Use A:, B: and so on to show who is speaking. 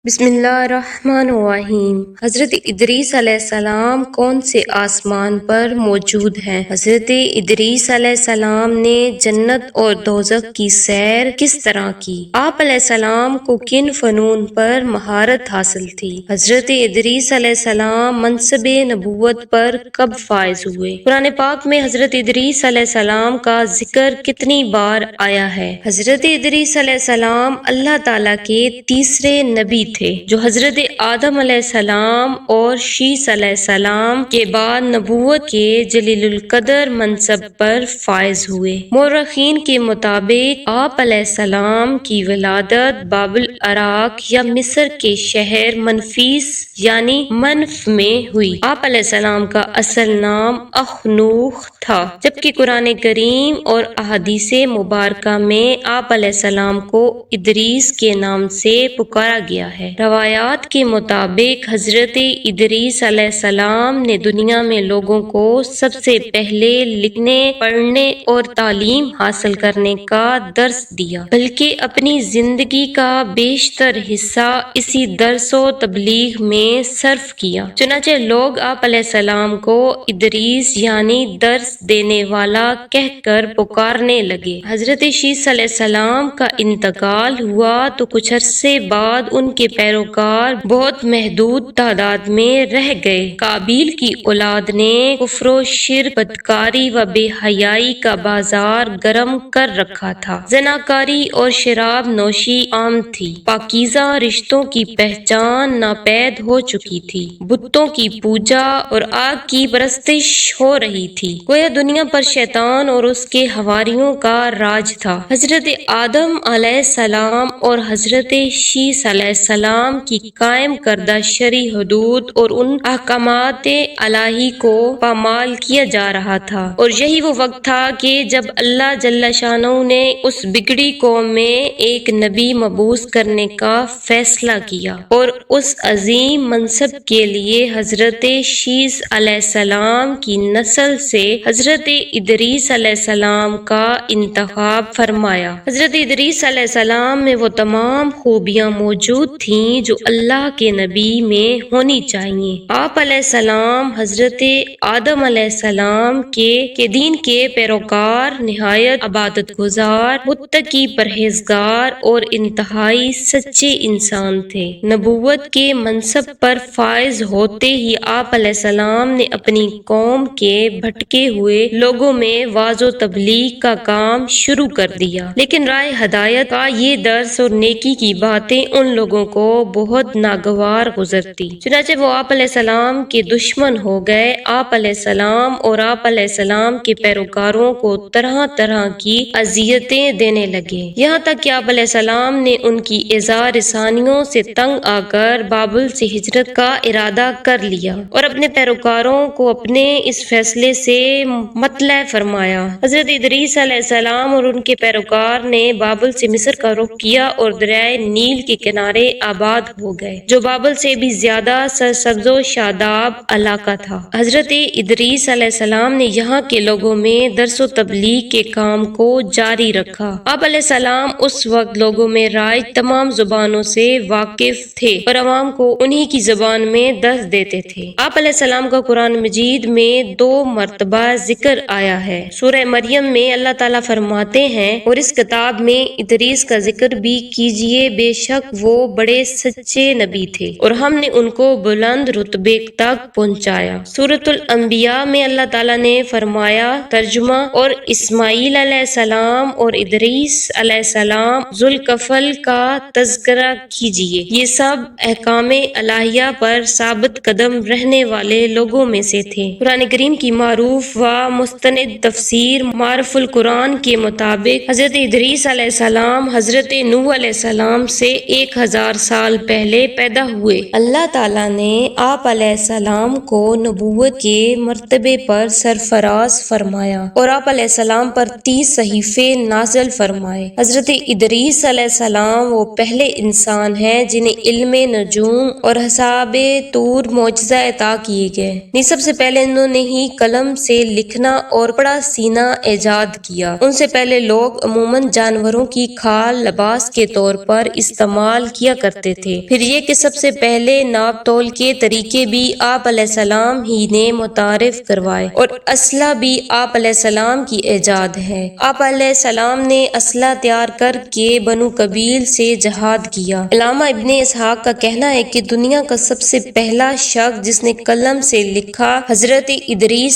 A: بسم اللہ الرحمن الرحیم۔ حضرت ادریس علیہ السلام کون سے آسمان پر موجود ہیں؟ حضرت ادریس علیہ السلام نے جنت اور دوزخ کی سیر کس طرح کی؟ آپ علیہ السلام کو کن فنون پر مہارت حاصل تھی؟ حضرت ادریس علیہ السلام منصب نبوت پر کب فائز ہوئے؟ قرآن پاک میں حضرت ادریس علیہ السلام کا ذکر کتنی بار آیا ہے؟ حضرت ادریس علیہ السلام اللہ تعالیٰ کے تیسرے نبی تھے جو حضرت آدم علیہ السلام اور شیس علیہ السلام کے بعد نبوت کے جلیل القدر منصب پر فائز ہوئے۔ مورخین کے مطابق آپ علیہ السلام کی ولادت بابل عراق یا مصر کے شہر منفیس یعنی منف میں ہوئی۔ آپ علیہ السلام کا اصل نام اخنوخ تھا، جبکہ قرآن کریم اور احادیث مبارکہ میں آپ علیہ السلام کو ادریس کے نام سے پکارا گیا ہے۔ روایات کے مطابق حضرت ادریس علیہ السلام نے دنیا میں لوگوں کو سب سے پہلے لکھنے، پڑھنے اور تعلیم حاصل کرنے کا درس دیا، بلکہ اپنی زندگی کا بیشتر حصہ اسی درس و تبلیغ میں صرف کیا۔ چنانچہ لوگ آپ علیہ السلام کو ادریس یعنی درس دینے والا کہہ کر پکارنے لگے۔ حضرت شیس علیہ السلام کا انتقال ہوا تو کچھ عرصے بعد ان کے پیروکار بہت محدود تعداد میں رہ گئے۔ قابیل کی اولاد نے کفر و شرک، بدکاری و بے حیائی کا بازار گرم کر رکھا تھا۔ زناکاری اور شراب نوشی عام تھی۔ پاکیزہ رشتوں کی پہچان ناپید ہو چکی تھی۔ بتوں کی پوجا اور آگ کی پرستش ہو رہی تھی۔ گویا دنیا پر شیطان اور اس کے حواریوں کا راج تھا۔ حضرت آدم علیہ السلام اور حضرت شیس علیہ السلام کی قائم کردہ شرعی حدود اور ان احکامات الہی کو پامال کیا جا رہا تھا، اور یہی وہ وقت تھا کہ جب اللہ جل شانہ نے اس بگڑی قوم میں ایک نبی مبعوث کرنے کا فیصلہ کیا، اور اس عظیم منصب کے لیے حضرت شیس علیہ السلام کی نسل سے حضرت ادریس علیہ السلام کا انتخاب فرمایا۔ حضرت ادریس علیہ السلام میں وہ تمام خوبیاں موجود تھیں جو اللہ کے نبی میں ہونی چاہیے۔ آپ علیہ السلام حضرت آدم علیہ السلام کے دین کے پیروکار، نہایت عبادت گزار، متقی، پرہیزگار اور انتہائی سچے انسان تھے۔ نبوت کے منصب پر فائز ہوتے ہی آپ علیہ السلام نے اپنی قوم کے بھٹکے ہوئے لوگوں میں وعظ و تبلیغ کا کام شروع کر دیا، لیکن راہ ہدایت کا یہ درس اور نیکی کی باتیں ان لوگوں کو بہت ناگوار گزرتی، چنانچہ وہ آپ علیہ السلام کے دشمن ہو گئے۔ آپ علیہ السلام اور آپ علیہ السلام کے پیروکاروں کو طرح طرح کی اذیتیں دینے لگے، یہاں تک کہ آپ علیہ السلام نے ان کی ایذا رسانیوں سے تنگ آ کر بابل سے ہجرت کا ارادہ کر لیا اور اپنے پیروکاروں کو اپنے اس فیصلے سے مطلع فرمایا۔ حضرت ادریس علیہ السلام اور ان کے پیروکار نے بابل سے مصر کا رخ کیا اور دریائے نیل کے کنارے آباد ہو گئے، جو بابل سے بھی زیادہ سرسبز و شاداب علاقہ تھا۔ حضرت ادریس علیہ السلام نے یہاں کے لوگوں میں درس و تبلیغ کے کام کو جاری رکھا۔ آپ علیہ السلام اس وقت لوگوں میں رائج تمام زبانوں سے واقف تھے اور عوام کو انہی کی زبان میں درس دیتے تھے۔ آپ علیہ السلام کا قرآن مجید میں 2 مرتبہ ذکر آیا ہے۔ سورہ مریم میں اللہ تعالیٰ فرماتے ہیں، اور اس کتاب میں ادریس کا ذکر بھی کیجیے، بے شک وہ بڑے سچے نبی تھے اور ہم نے ان کو بلند رتبے تک پہنچایا۔ سورۃ الانبیاء میں اللہ تعالیٰ نے فرمایا، ترجمہ، اور اسماعیل علیہ السلام اور ادریس علیہ السلام ذوالکفل کا تذکرہ کیجیے، یہ سب احکام الہیہ پر ثابت قدم رہنے والے لوگوں میں سے تھے۔ قرآن کریم کی معروف و مستند تفسیر معرف القرآن کے مطابق حضرت ادریس علیہ السلام حضرت نوح علیہ السلام سے 1000 سال پہلے پیدا ہوئے۔ اللہ تعالیٰ نے آپ علیہ السلام کو نبوت کے مرتبے پر سرفراز فرمایا اور آپ علیہ السلام پر 30 صحیفے نازل فرمائے۔ حضرت ادریس علیہ السلام وہ پہلے انسان ہیں جنہیں علم نجوم اور حساب طور معجزہ عطا کیے گئے۔ سب سے پہلے انہوں نے ہی قلم سے لکھنا اور پڑا سینا ایجاد کیا۔ ان سے پہلے لوگ عموماً جانوروں کی کھال لباس کے طور پر استعمال کیا کرتے کرتے تھے۔ پھر یہ کہ سب سے پہلے ناپ تول کے طریقے بھی آپ علیہ السلام ہی نے متعارف کروائے اور اسلحہ بھی آپ علیہ السلام کی ایجاد ہے۔ آپ علیہ السلام نے اسلحہ تیار کر کے بنو قبیل سے جہاد کیا۔ علامہ ابن اسحاق کا کہنا ہے کہ دنیا کا سب سے پہلا شخص جس نے قلم سے لکھا حضرت ادریس